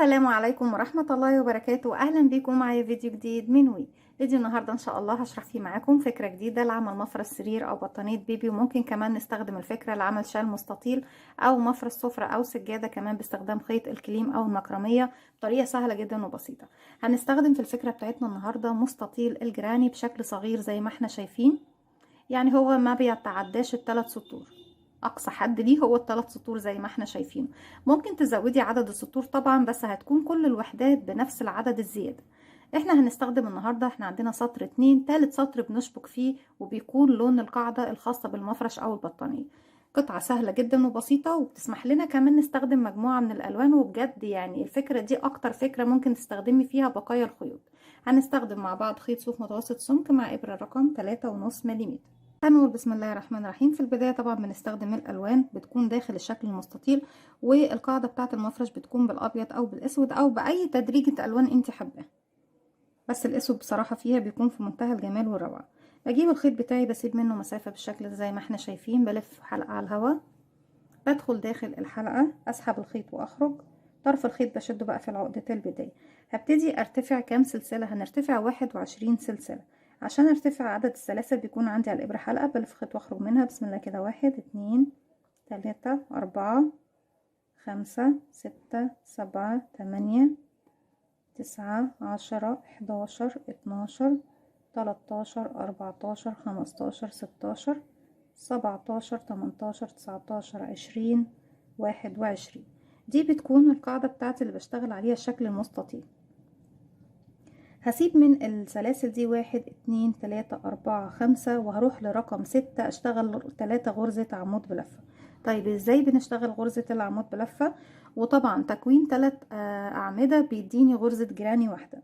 السلام عليكم ورحمة الله وبركاته. أهلا بكم معايا فيديو جديد من وي. فيديو النهاردة إن شاء الله هشرح فيه معاكم فكرة جديدة لعمل مفرش سرير أو بطانية بيبي، وممكن كمان نستخدم الفكرة لعمل شال مستطيل أو مفرش سفرة أو سجادة كمان باستخدام خيط الكليم أو المكرمية بطريقة سهلة جدا وبسيطة. هنستخدم في الفكرة بتاعتنا النهاردة مستطيل الجراني بشكل صغير زي ما احنا شايفين، يعني هو ما بيتعداش ال3 سطور، اقصى حد ليه هو ال3 سطور زي ما احنا شايفين. ممكن تزودي عدد السطور طبعا، بس هتكون كل الوحدات بنفس العدد الزيادة. احنا هنستخدم النهاردة، احنا عندنا سطر 2، تالت سطر بنشبك فيه وبيكون لون القاعدة الخاصة بالمفرش او البطانية. قطعة سهلة جدا وبسيطة، وبتسمح لنا كمان نستخدم مجموعة من الالوان، وبجد يعني الفكرة دي اكتر فكرة ممكن تستخدمي فيها بقايا الخيوط. هنستخدم مع بعض خيط صوف متوسط سمك مع ابرة رقم 3.5 ملم. هنقول بسم الله الرحمن الرحيم. في البداية طبعا بنستخدم الألوان بتكون داخل الشكل المستطيل، والقاعدة بتاعة المفرش بتكون بالأبيض أو بالأسود أو بأي تدريجة ألوان انت حباه، بس الأسود بصراحة فيها بيكون في منتهى الجمال والروعة. بجيب الخيط بتاعي، بسيب منه مسافة بالشكل ده زي ما احنا شايفين، بلف حلقة على الهواء، بدخل داخل الحلقة، أسحب الخيط وأخرج. طرف الخيط بشده بقى في العقدة البداية. هبتدي ارتفع كام سلسلة؟ هنرتفع 21 سلسلة. عشان ارتفع عدد السلاسل بيكون عندي على الإبرة حلقة، بلف خيط واخرج منها بسم الله كده. 1 2 3 4 5 6 7 8 9 10 11 12 13 14 15 16 17 18 19 20 21. دي بتكون القاعدة بتاعتي اللي بشتغل عليها الشكل المستطيل. هسيب من السلاسل دي 1 2 3 4 5، وهروح لرقم 6 اشتغل 3 غرزة عمود بلفة. طيب ازاي بنشتغل غرزة العمود بلفة؟ وطبعا تكوين 3 أعمدة بيديني غرزة جراني واحدة.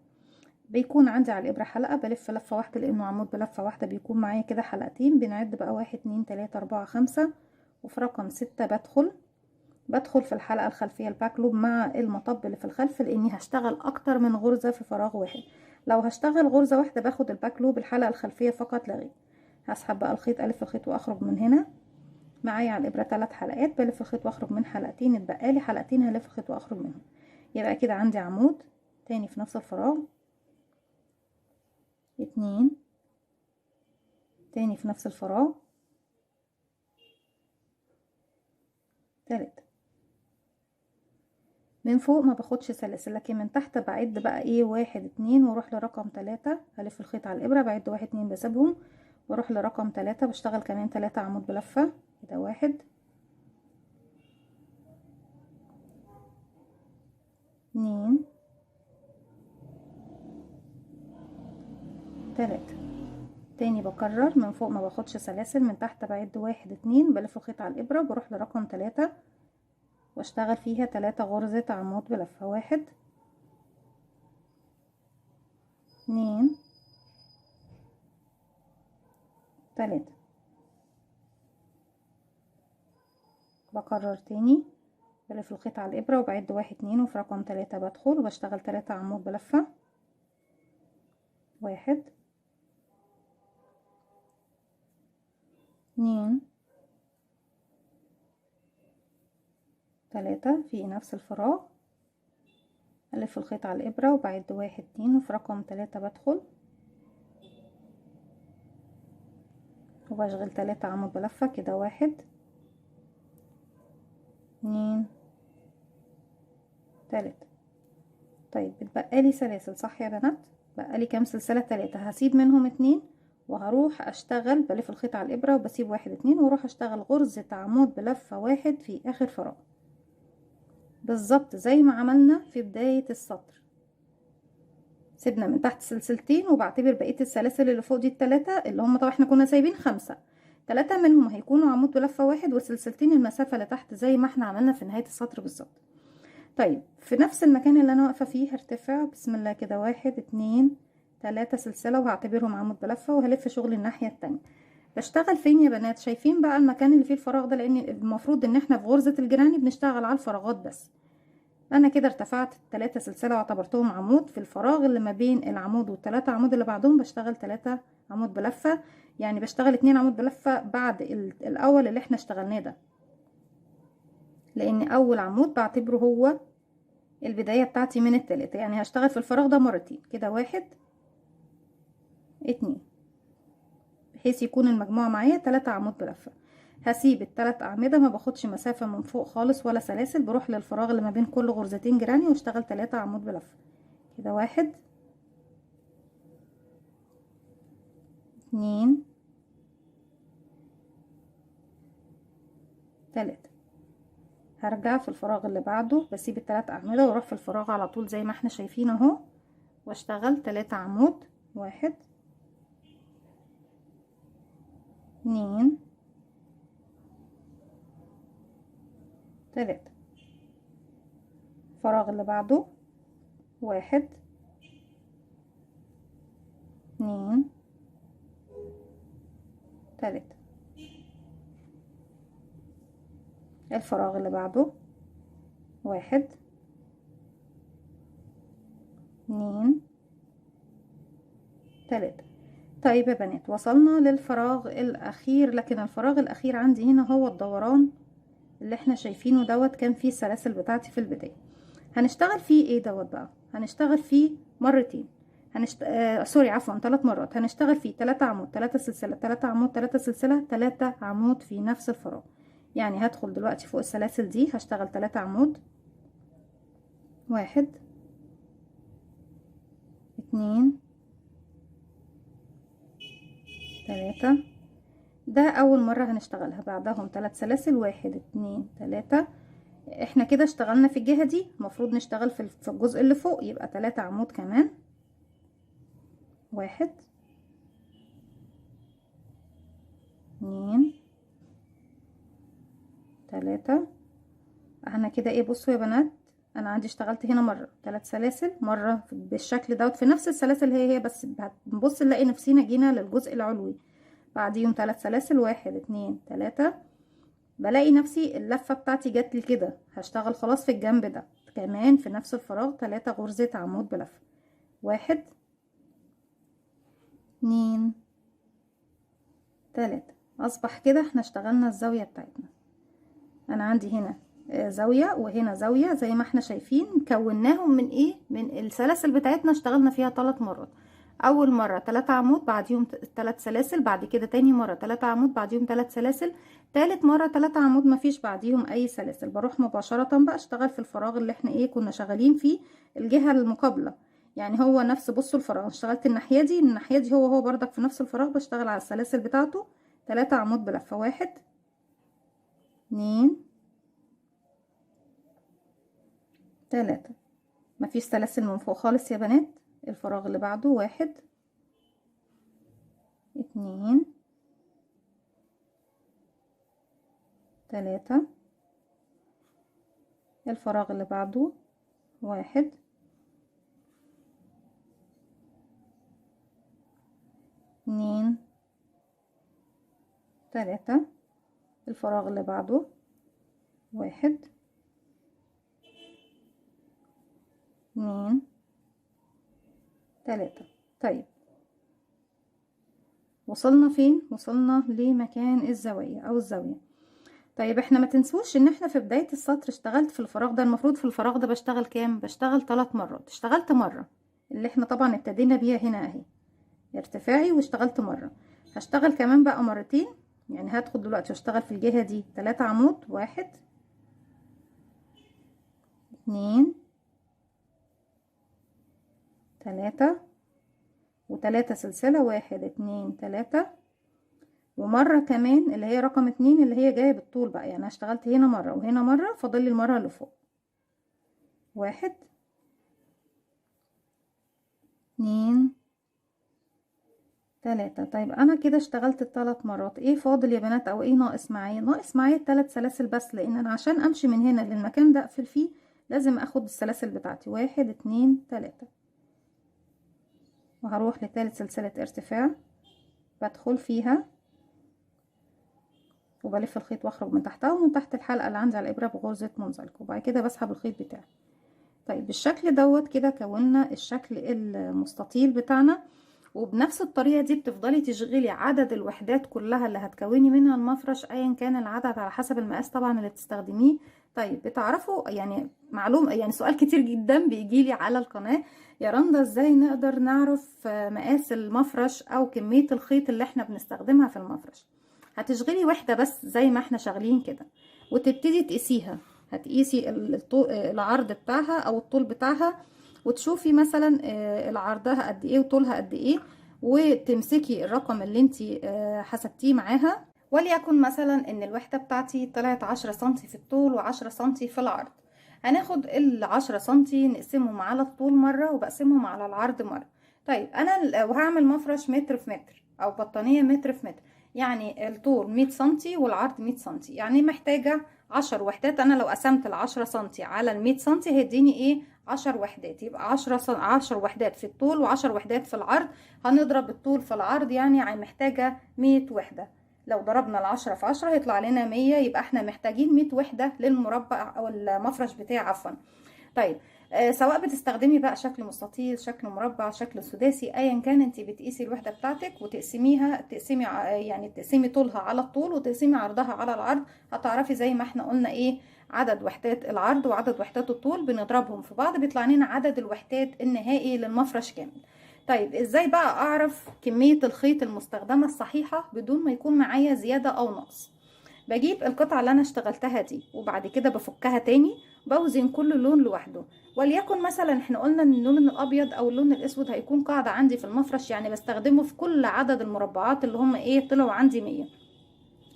بيكون عندي على الإبرة حلقة، بلف لفة واحدة لأنه عمود بلفة واحدة بيكون معايا كده حلقتين. بنعد بقى 1 2 3 4 5، وفي رقم 6 بدخل في الحلقة الخلفية الباك لوب مع المطب اللي في الخلف، لاني هشتغل اكتر من غرزة في فراغ واحد. لو هشتغل غرزة واحدة باخد الباك لوب الحلقة الخلفية فقط لا غير. هسحب بقى الخيط، الف الخيط واخرج من هنا. معايا على الابرة 3 حلقات، بلف الخيط واخرج من حلقتين، اتبقى لي حلقتين هلف الخيط واخرج منهم. يبقى كده عندي عمود تاني في نفس الفراغ، 2 تاني في نفس الفراغ، 3. من فوق ما باخدش سلاسل، لكن من تحت بعد بقى ايه 1 2 واروح لرقم 3، هلف الخيط على الابره، بعد 1 2 بسيبهم واروح لرقم 3، بشتغل كمان 3 عمود بلفه كده. 1 2 3. تاني بكرر من فوق ما باخدش سلاسل، من تحت بعد 1 2 بلف الخيط على الابره، بروح لرقم 3 واشتغل فيها 3 غرزة عمود بلفه. 1 2 3. بكرر تاني، بلف الخيط على الابره وبعد 1 2، وفي رقم 3 بدخل وبشتغل 3 عمود بلفه. 1 2 3 في نفس الفراغ، ألف الخيط على الإبرة وبعد 1 2، وفي رقم 3 بدخل وبشغل 3 عمود بلفة كده. 1 2 3. طيب بتبقى لي سلاسل صح يا بنات؟ بقى لي كام سلسلة؟ 3. هسيب منهم 2 وهروح اشتغل، بلف الخيط على الإبرة وبسيب 1 2 واروح اشتغل غرزة عمود بلفة 1 في آخر فراغ، بالظبط زي ما عملنا في بداية السطر. سيبنا من تحت سلسلتين، وبعتبر بقية السلاسل اللي فوق دي ال3 اللي هم طبعا احنا كنا سايبين 5، 3 منهم هيكونوا عمود بلفة 1، وسلسلتين المسافة اللي تحت زي ما احنا عملنا في نهاية السطر بالظبط. طيب في نفس المكان اللي انا واقفة فيه هرتفع بسم الله كده 1 2 3 سلسلة، وهعتبرهم عمود بلفة، وهلف شغل الناحية التانية. بشتغل فين يا بنات؟ شايفين بقى المكان اللي فيه الفراغ ده؟ لان المفروض ان احنا في غرزة الجراني بنشتغل على الفراغات بس. انا كده ارتفعت 3 سلسله واعتبرتهم عمود. في الفراغ اللي ما بين العمود والثلاثه عمود اللي بعدهم بشتغل 3 عمود بلفه، يعني بشتغل 2 عمود بلفه بعد الاول اللي احنا اشتغلناه ده، لان اول عمود بعتبره هو البداية بتاعتي من التالتة، يعني هشتغل في الفراغ ده مرتين كده، 1 2، بحيث يكون المجموع معايا 3 عمود بلفة. هسيب ال3 أعمدة، ما باخدش مسافة من فوق خالص ولا سلاسل، بروح للفراغ اللي ما بين كل غرزتين جيراني واشتغل 3 عمود بلفة كده، 1 2 3. هرجع في الفراغ اللي بعده، بسيب ال3 أعمدة واروح في الفراغ على طول زي ما احنا شايفين اهو، واشتغل 3 عمود، 1 2 3. الفراغ اللي بعده 1 2 3. الفراغ اللي بعده 1 2 3. طيب يا بنات، وصلنا للفراغ الأخير، لكن الفراغ الأخير عندي هنا هو الدوران اللي احنا شايفينه دوت، كان فيه السلاسل بتاعتي في البداية. هنشتغل فيه ايه دوت بقى؟ هنشتغل فيه مرتين، سوري عفوا 3 مرات. هنشتغل فيه 3 عمود 3 سلسلة، 3 عمود 3 سلسلة، 3 عمود في نفس الفراغ. يعني هدخل دلوقتي فوق السلاسل دي، هشتغل 3 عمود، 1 2 3. ده اول مرة هنشتغلها، بعدهم 3 سلاسل، 1 2 3. احنا كده اشتغلنا في الجهة دي، المفروض نشتغل في الجزء اللي فوق، يبقى 3 عمود كمان، 1 2 3. احنا كده ايه، بصوا يا بنات، انا عندي اشتغلت هنا مرة 3 سلاسل، مرة بالشكل دوت في نفس السلاسل هي بس هنبص نلاقي نفسينا جينا للجزء العلوي، بعديهم 3 سلاسل، 1 2 3. بلاقي نفسي اللفة بتاعتي جات لي كده، هشتغل خلاص في الجنب ده كمان في نفس الفراغ 3 غرزة عمود بلفة، 1 2 3. اصبح كده احنا اشتغلنا الزاوية بتاعتنا. انا عندي هنا زاوية وهنا زاوية زي ما احنا شايفين، كوناهم من ايه، من السلاسل بتاعتنا، اشتغلنا فيها 3 مرات. اول مرة 3 عمود بعديهم 3 سلاسل، بعد كده تاني مرة 3 عمود بعديهم 3 سلاسل، تالت مرة 3 عمود مفيش بعديهم اي سلاسل. بروح مباشرة بقى اشتغل في الفراغ اللي احنا ايه كنا شغالين فيه، الجهة المقابلة. يعني هو نفس، بصوا الفراغ اشتغلت الناحية دي، الناحية دي هو بردك في نفس الفراغ، بشتغل على السلاسل بتاعته 3 عمود بلفة، 1 2 3. مفيش سلاسل من فوق خالص يا بنات. الفراغ اللي بعده 1 2 3. الفراغ اللي بعده 1 2 3. الفراغ اللي بعده 1 2 3. طيب وصلنا فين؟ وصلنا لمكان الزاوية او الزاوية. طيب احنا ما تنسوش ان احنا في بداية السطر اشتغلت في الفراغ ده، المفروض في الفراغ ده بشتغل كام؟ بشتغل 3 مرات. اشتغلت مرة اللي احنا طبعا ابتدينا بيها هنا اهي، ارتفاعي، واشتغلت مرة. هشتغل كمان بقى مرتين، يعني هدخل دلوقتي واشتغل في الجهة دي 3 عمود، 1 2 3 و3 سلسلة، 1 2 3. ومرة كمان اللي هي رقم 2 اللي هي جاية بالطول بقى، يعني اشتغلت هنا مرة وهنا مرة، فاضل لي المرة اللي فوق، 1 2 3. طيب انا كده اشتغلت ال3 مرات، ايه فاضل يا بنات او ايه ناقص معايا؟ ناقص معايا ال3 سلاسل بس، لان انا عشان امشي من هنا للمكان ده اقفل فيه لازم اخد السلاسل بتاعتي، 1 2 3. وهروح لتالت سلسلة ارتفاع، بدخل فيها وبلف الخيط واخرج من تحتها، ومن تحت الحلقة اللي عندي على الابرة بغرزة منزلقة، وبعد كده بسحب الخيط بتاعي. طيب بالشكل دوت كده كونا الشكل المستطيل بتاعنا. وبنفس الطريقة دي بتفضلي تشغلي عدد الوحدات كلها اللي هتكوني منها المفرش، ايا كان العدد على حسب المقاس طبعا اللي بتستخدميه، طيب بتعرفوا يعني معلومة، يعني سؤال كتير جدا بيجيلي على القناة: يا رندا ازاي نقدر نعرف مقاس المفرش او كمية الخيط اللي احنا بنستخدمها في المفرش؟ هتشغلي وحدة بس زي ما احنا شغالين كده وتبتدي تقيسيها. هتقيسي العرض بتاعها او الطول بتاعها، وتشوفي مثلا العرضها قد ايه وطولها قد ايه، وتمسكي الرقم اللي انتي حسبتيه معاها. وليكن مثلا ان الوحدة بتاعتي طلعت 10 سنتي في الطول و10 سنتي في العرض. هناخد ال10 سنتي نقسمهم على الطول مرة وبقسمهم على العرض مرة. طيب انا لو هعمل مفرش متر في متر او بطانية متر في متر، يعني الطول 100 سنتي والعرض 100 سنتي، يعني محتاجة 10 وحدات. انا لو قسمت ال10 سنتي على ال100 سنتي هيديني ايه؟ 10 وحدات. يبقى 10 وحدات في الطول و10 وحدات في العرض. هنضرب الطول في العرض، يعني محتاجة 100 وحدة. لو ضربنا ال10 في 10 هيطلع لنا 100. يبقى احنا محتاجين 100 وحدة للمربع او المفرش بتاعي عفوا. طيب سواء بتستخدمي بقى شكل مستطيل، شكل مربع، شكل سداسي، ايا كان انت بتقيسي الوحدة بتاعتك وتقسميها، يعني تقسمي طولها على الطول وتقسمي عرضها على العرض. هتعرفي زي ما احنا قلنا ايه عدد وحدات العرض وعدد وحدات الطول، بنضربهم في بعض بيطلع لنا عدد الوحدات النهائي للمفرش كامل. طيب ازاي بقى اعرف كمية الخيط المستخدمة الصحيحة بدون ما يكون معايا زيادة او نقص؟ بجيب القطعة اللي انا اشتغلتها دي وبعد كده بفكها تاني، بوزن كل لون لوحده. وليكن مثلا احنا قلنا ان اللون الابيض او اللون الاسود هيكون قاعدة عندي في المفرش، يعني بستخدمه في كل عدد المربعات اللي هم ايه طلعوا عندي 100.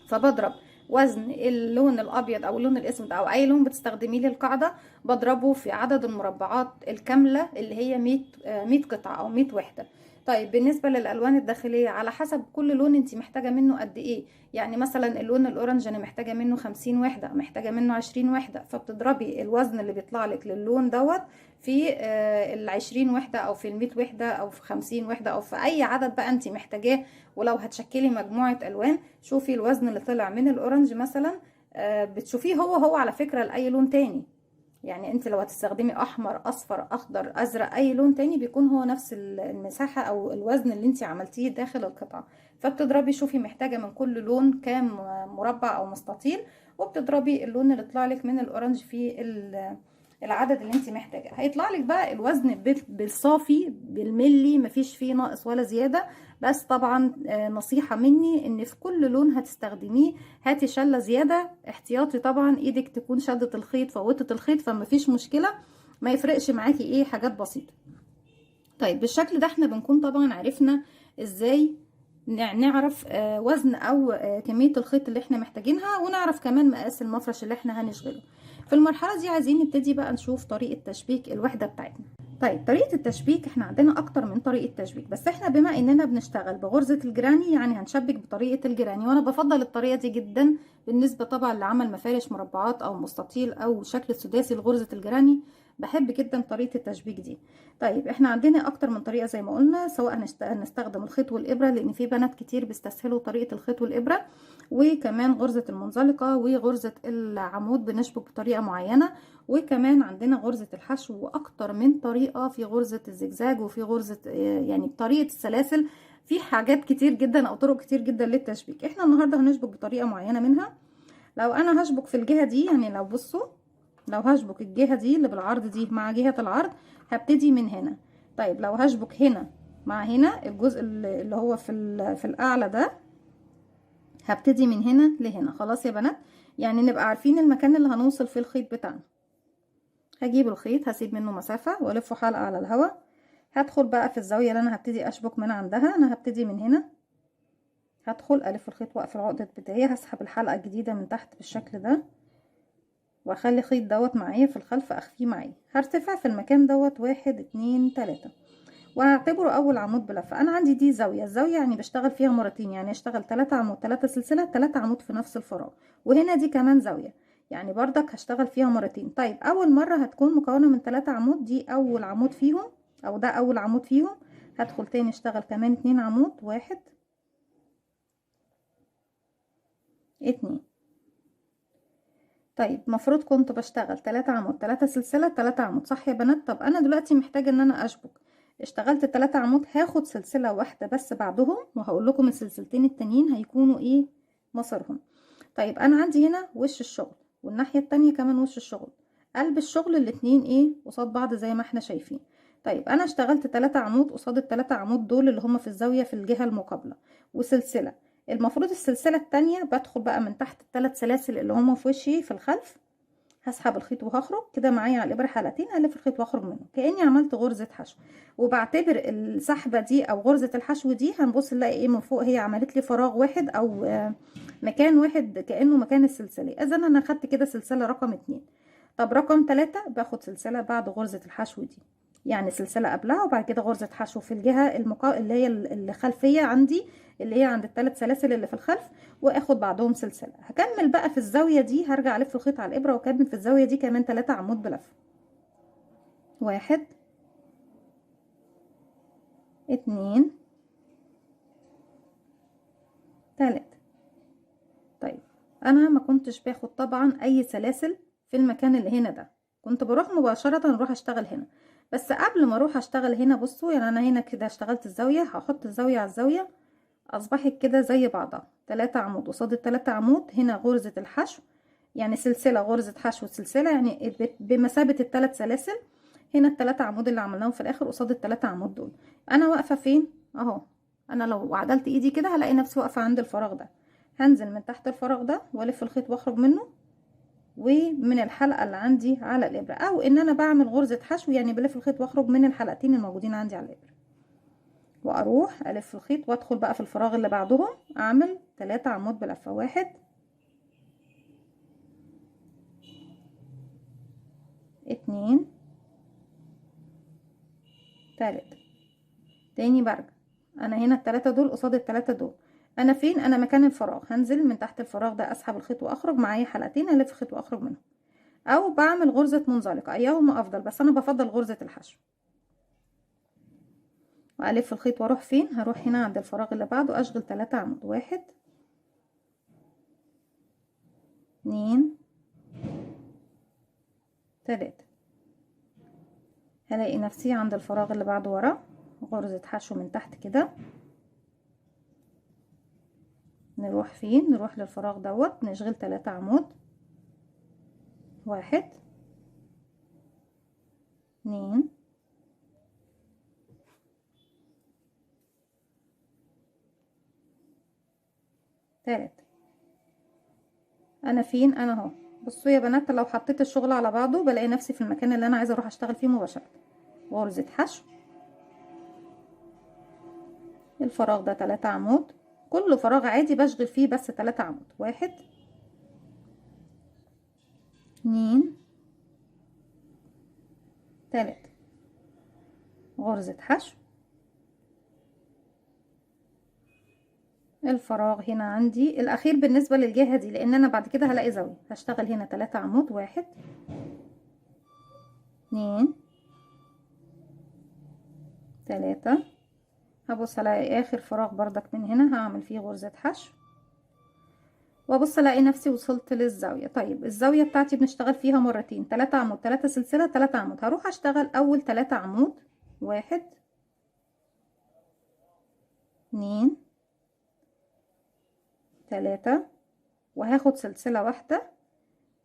فبضرب وزن اللون الابيض او اللون الاسود او اي لون بتستخدميه للقاعده، بضربه في عدد المربعات الكامله اللي هي 100 قطعه او 100 وحده. طيب بالنسبه للالوان الداخليه، على حسب كل لون انت محتاجه منه قد ايه. يعني مثلا اللون الاورنج انا محتاجه منه 50 وحده، محتاجه منه 20 وحده، فبتضربي الوزن اللي بيطلع لك للون دوت في ال20 وحده او في ال100 وحده او في 50 وحده او في اي عدد بقى انت محتاجاه. ولو هتشكلي مجموعه الوان، شوفي الوزن اللي طلع من الاورنج مثلا بتشوفيه هو على فكره لاي لون تاني. يعني انت لو هتستخدمي احمر، اصفر، اخضر، ازرق، اي لون تاني بيكون هو نفس المساحه او الوزن اللي انت عملتيه داخل القطعه. فبتضربي شوفي محتاجه من كل لون كام مربع او مستطيل، وبتضربي اللون اللي طلع لك من الاورنج في العدد اللي انت محتاجاه. هيطلع لك بقى الوزن بالصافي بالملي، مفيش فيه ناقص ولا زياده. بس طبعا نصيحه مني ان في كل لون هتستخدميه هاتي شله زياده احتياطي، طبعا ايدك تكون شدت الخيط فوتت الخيط فمفيش مشكله، ما يفرقش معاكي ايه، حاجات بسيطه. طيب بالشكل ده احنا بنكون طبعا عرفنا ازاي نعرف وزن او كميه الخيط اللي احنا محتاجينها، ونعرف كمان مقاس المفرش اللي احنا هنشغله. في المرحله دي عايزين نبتدي بقى نشوف طريقه تشبيك الوحده بتاعتنا. طيب طريقه التشبيك احنا عندنا اكتر من طريقه تشبيك، بس احنا بما اننا بنشتغل بغرزه الجراني يعني هنشبك بطريقه الجراني، وانا بفضل الطريقه دي جدا بالنسبه طبعا لعمل مفارش مربعات او مستطيل او شكل سداسي لغرزه الجراني. بحب جدا طريقه التشبيك دي. طيب احنا عندنا اكتر من طريقه زي ما قلنا، سواء هنستخدم الخيط والابره، لان في بنات كتير بيستسهلوا طريقه الخيط والابره، وكمان غرزه المنزلقه وغرزه العمود بنشبك بطريقه معينه، وكمان عندنا غرزه الحشو، واكتر من طريقه في غرزه الزجزاج وفي غرزه يعني بطريقه السلاسل. في حاجات كتير جدا او طرق كتير جدا للتشبيك. احنا النهارده هنشبك بطريقه معينه منها. لو انا هشبك في الجهه دي، يعني لو بصوا، لو هشبك الجهه دي اللي بالعرض دي مع جهه العرض هبتدي من هنا. طيب لو هشبك هنا مع هنا الجزء اللي هو في الاعلى ده، هبتدي من هنا لهنا. خلاص يا بنات، يعني نبقى عارفين المكان اللي هنوصل فيه الخيط بتاعنا. هجيب الخيط هسيب منه مسافه والفه حلقه على الهواء، هدخل بقى في الزاويه اللي انا هبتدي اشبك من عندها. انا هبتدي من هنا، هدخل الف الخيط واقفل العقده البدايه، هسحب الحلقه الجديده من تحت بالشكل ده، واخلي خيط دوت معايا في الخلف اخفيه معايا. هرتفع في المكان دوت 1 2 3، وهعتبره اول عمود بلفه. انا عندي دي زاويه، الزاويه يعني بشتغل فيها مرتين، يعني اشتغل 3 عمود 3 سلسله 3 عمود في نفس الفراغ. وهنا دي كمان زاويه، يعني بردك هشتغل فيها مرتين. طيب اول مره هتكون مكونه من 3 عمود، دي اول عمود فيهم او ده اول عمود فيهم. هدخل تاني اشتغل كمان 2 عمود، 1 2. طيب مفروض كنت بشتغل 3 عمود 3 سلسله 3 عمود، صح يا بنات؟ طب انا دلوقتي محتاجه ان انا اشبك. اشتغلت 3 عمود، هاخد سلسله واحده بس بعدهم، وهقول لكم السلسلتين التانيين هيكونوا ايه مصيرهم. طيب انا عندي هنا وش الشغل، والناحية التانية كمان وش الشغل. قلب الشغل الاتنين ايه قصاد بعض زي ما احنا شايفين. طيب انا اشتغلت 3 عمود قصاد ال3 عمود دول اللي هما في الزاوية في الجهة المقابلة، وسلسلة. المفروض السلسلة التانية بدخل بقى من تحت ال3 سلاسل اللي هما في وشي في الخلف، هسحب الخيط وهخرج كده معايا على الابره حلقتين، الف الخيط واخرج منه كاني عملت غرزه حشو. وبعتبر السحبه دي او غرزه الحشو دي هنبص نلاقي ايه من فوق، هي عملت لي فراغ واحد او مكان واحد كانه مكان السلسله. اذا انا خدت كده سلسله رقم 2. طب رقم 3 باخد سلسله بعد غرزه الحشو دي، يعني سلسله قبلها وبعد كده غرزه حشو في الجهه اللي هي الخلفيه عندي، اللي هي عند الثلاث سلاسل اللي في الخلف، واخد بعدهم سلسله. هكمل بقى في الزاويه دي، هرجع الف الخيط على الابره واكمل في الزاويه دي كمان 3 عمود بلف. 1 2 3. طيب انا ما كنتش باخد طبعا اي سلاسل في المكان اللي هنا ده، كنت بروح مباشره اروح اشتغل هنا. بس قبل ما اروح اشتغل هنا بصوا، يعني انا هنا كده اشتغلت الزاويه، هحط الزاويه على الزاويه اصبحت كده زي بعضها 3 عمود قصاد ال3 عمود. هنا غرزة الحشو، يعني سلسلة غرزة حشو سلسلة، يعني بمثابة ال3 سلاسل. هنا ال3 عمود اللي عملناهم في الاخر قصاد ال3 عمود دول. انا واقفة فين اهو، انا لو عدلت ايدي كده هلاقي نفسي واقفة عند الفراغ ده. هنزل من تحت الفراغ ده والف الخيط واخرج منه، ومن الحلقة اللي عندي على الابرة، او ان انا بعمل غرزة حشو يعني بلف الخيط واخرج من الحلقتين الموجودين عندي على الابرة، واروح الف الخيط وادخل بقى في الفراغ اللي بعدهم اعمل 3 عمود بلفه. 1 2 3. تاني برجع، انا هنا ال3 دول قصاد ال3 دول، انا فين؟ انا مكان الفراغ. هنزل من تحت الفراغ ده اسحب الخيط واخرج معايا حلقتين، الف الخيط واخرج منهم، او بعمل غرزه منزلقه ايهما افضل، بس انا بفضل غرزه الحشو. والف الخيط واروح فين؟ هروح هنا عند الفراغ اللي بعده اشغل 3 عمود. 1 2 3. هلاقي نفسي عند الفراغ اللي بعده ورا غرزة حشو من تحت كده. نروح فين؟ نروح للفراغ دوت نشغل 3 عمود. 1 2 3. انا فين؟ انا اهو. بصوا يا بنات، لو حطيت الشغل على بعضه بلاقي نفسي في المكان اللي انا عايزه اروح اشتغل فيه مباشره. غرزه حشو، الفراغ ده 3 عمود، كل فراغ عادي بشغل فيه بس 3 عمود. 1 2 3. غرزه حشو، الفراغ هنا عندي الاخير بالنسبه للجهه دي، لان انا بعد كده هلاقي زاويه هشتغل هنا 3 عمود. 1 2 3. هبص الاقي اخر فراغ بردك من هنا هعمل فيه غرزة حشو، وابص الاقي نفسي وصلت للزاوية. طيب الزاوية بتاعتي بنشتغل فيها مرتين، 3 عمود 3 سلسلة 3 عمود. هروح اشتغل اول 3 عمود. 1 2 3. وهاخد سلسلة واحدة.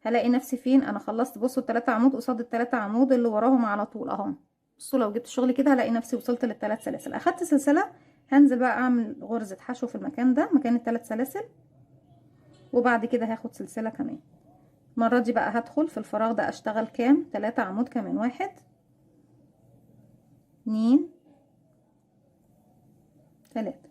هلاقي نفسي فين؟ انا خلصت. بصوا ال3 عمود قصاد ال3 عمود اللي وراهم على طول اهو. بصوا لو جبت شغل كده هلاقي نفسي وصلت لل3 سلاسل. اخدت سلسلة، هنزل بقى اعمل غرزة حشو في المكان ده مكان ال3 سلاسل، وبعد كده هاخد سلسلة كمان. المرة دي بقى هدخل في الفراغ ده اشتغل كام؟ 3 عمود كمان. 1 2 3.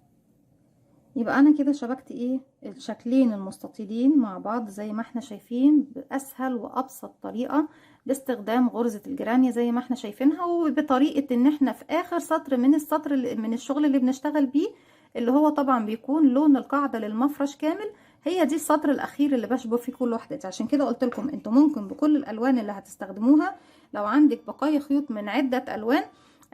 يبقى انا كده شبكت ايه الشكلين المستطيلين مع بعض زي ما احنا شايفين باسهل وابسط طريقة، باستخدام غرزة الجرانية زي ما احنا شايفينها، وبطريقة ان احنا في اخر سطر من السطر من الشغل اللي بنشتغل بيه، اللي هو طبعا بيكون لون القاعدة للمفرش كامل، هي دي السطر الاخير اللي بشبه فيه كل واحدة. عشان كده قلت لكم انتوا ممكن بكل الالوان اللي هتستخدموها، لو عندك بقايا خيوط من عدة الوان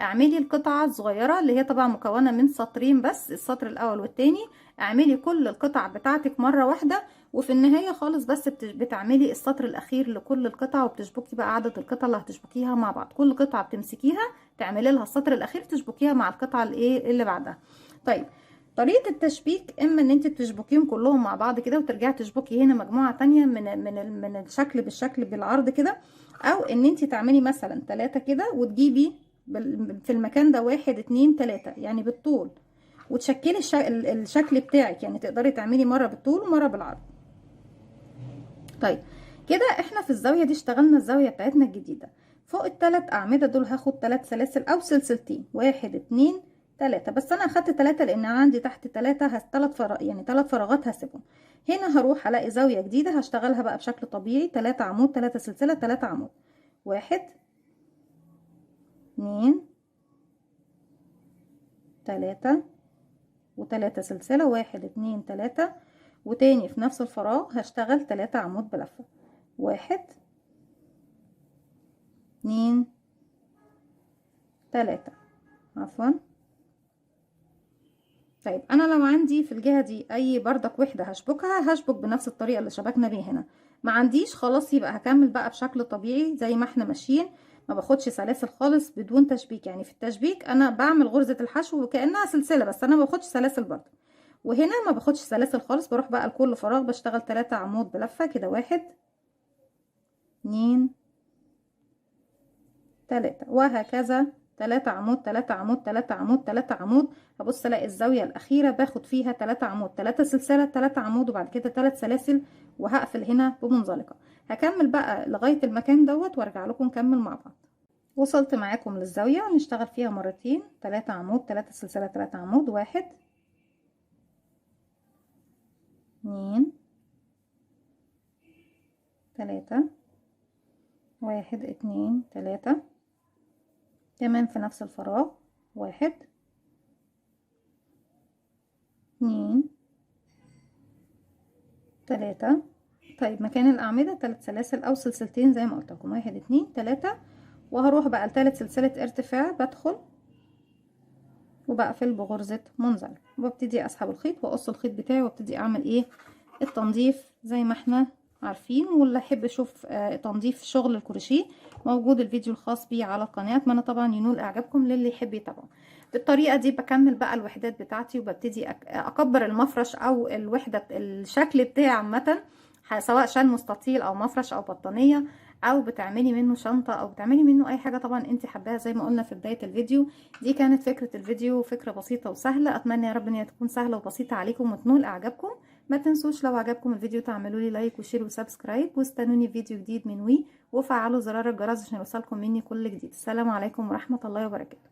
اعملي القطعة الصغيرة اللي هي طبعا مكونة من سطرين بس، السطر الاول والتاني، اعملي كل القطع بتاعتك مرة واحدة، وفي النهاية خالص بس بتعملي السطر الاخير لكل القطع، وبتشبكي بقى عدد القطع اللي هتشبكيها مع بعض. كل قطعة بتمسكيها تعملي لها السطر الاخير تشبكيها مع القطعة الايه اللي بعدها. طيب طريقة التشبيك اما ان انت تشبكيهم كلهم مع بعض كده وترجعي تشبكي هنا مجموعة تانية من الشكل بالشكل بالعرض كده، او ان انت تعملي مثلا 3 كده وتجيبي في المكان ده 1 2 3 يعني بالطول، وتشكلي الشكل بتاعك، يعني تقدري تعملي مرة بالطول ومرة بالعرض. طيب كده احنا في الزاوية دي اشتغلنا الزاوية بتاعتنا الجديدة. فوق ال3 أعمدة دول هاخد 3 سلاسل أو سلسلتين، 1 2 3، بس أنا أخدت 3 لأن عندي تحت 3 يعني 3 فراغات هسيبهم. هنا هروح ألاقي زاوية جديدة هشتغلها بقى بشكل طبيعي، 3 عمود 3 سلسلة 3 عمود، 1 2 3 و3 سلسلة، 1 2 3، وتاني في نفس الفراغ هشتغل 3 عمود بلفة، 1 2 3، عفوا. طيب انا لو عندي في الجهة دي اي بردك وحدة هشبكها، هشبك بنفس الطريقة اللي شبكنا بيها هنا. ما عنديش خلاص يبقى هكمل بقى بشكل طبيعي زي ما احنا ماشيين، ما باخدش سلاسل خالص بدون تشبيك. يعني في التشبيك انا بعمل غرزة الحشو وكأنها سلسلة، بس انا ما باخدش سلاسل برضه. وهنا ما باخدش سلاسل خالص، بروح بقى لكل فراغ بشتغل 3 عمود بلفة كده، 1 2 3، وهكذا 3 عمود 3 عمود 3 عمود 3 عمود. هبص الاقي الزاويه الاخيره باخد فيها 3 عمود 3 سلسله 3 عمود، وبعد كده 3 سلاسل، وهقفل هنا بمنزلقه. هكمل بقى لغايه المكان دوت وارجع لكم نكمل مع بعض. وصلت معاكم للزاويه، نشتغل فيها مرتين، 3 عمود 3 سلسله 3 عمود، 1 2 3، 1 2 3، كمان في نفس الفراغ، 1 2 3. طيب مكان الأعمدة 3 سلاسل أو سلسلتين زي ما قلت لكم، 1 2 3، وهروح بقى لثالث سلسلة ارتفاع بدخل وبقفل بغرزة منزلق، وببتدي أسحب الخيط وأقص الخيط بتاعي وابتدي أعمل إيه التنظيف زي ما احنا عارفين. واللي يحب يشوف تنظيف شغل الكروشيه موجود الفيديو الخاص بيه على القناة، اتمنى طبعا ينول اعجابكم للي يحب يتابعه. بالطريقة دي بكمل بقى الوحدات بتاعتي، وببتدي اكبر المفرش او الوحدة الشكل بتاعي عامة، سواء شال مستطيل او مفرش او بطانية، او بتعملي منه شنطة او بتعملي منه اي حاجة طبعا انت حباها زي ما قلنا في بداية الفيديو. دي كانت فكرة الفيديو، فكرة بسيطة وسهلة، اتمنى يا رب ان هي تكون سهلة وبسيطة عليكم وتنول اعجابكم. ما تنسوش لو عجبكم الفيديو تعملوا لي لايك وشير وسبسكرايب، واستنوني في فيديو جديد من وفعلوا زرار الجرس عشان يوصلكم مني كل جديد. السلام عليكم ورحمة الله وبركاته.